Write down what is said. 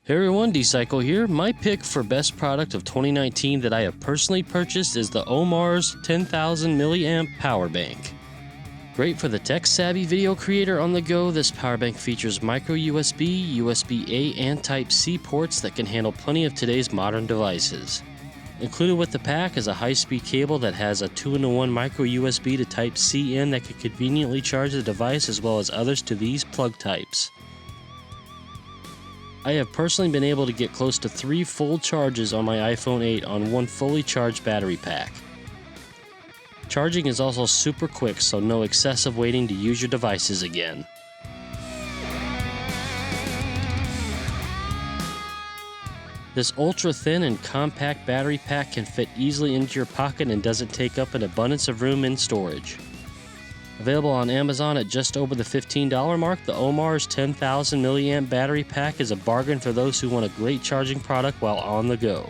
Hey everyone, D-Cycle here. My pick for best product of 2019 that I have personally purchased is the Omar's 10,000 milliamp power bank. Great for the tech-savvy video creator on the go, this power bank features micro USB, USB-A, and Type-C ports that can handle plenty of today's modern devices. Included with the pack is a high-speed cable that has a 2-in-1 micro USB to Type-C in that can conveniently charge the device as well as others to these plug types. I have personally been able to get close to 3 full charges on my iPhone 8 on one fully charged battery pack. Charging is also super quick, so no excessive waiting to use your devices again. This ultra thin and compact battery pack can fit easily into your pocket and doesn't take up an abundance of room in storage. Available on Amazon at just over the $15 mark, the Omar's 10,000 milliamp battery pack is a bargain for those who want a great charging product while on the go.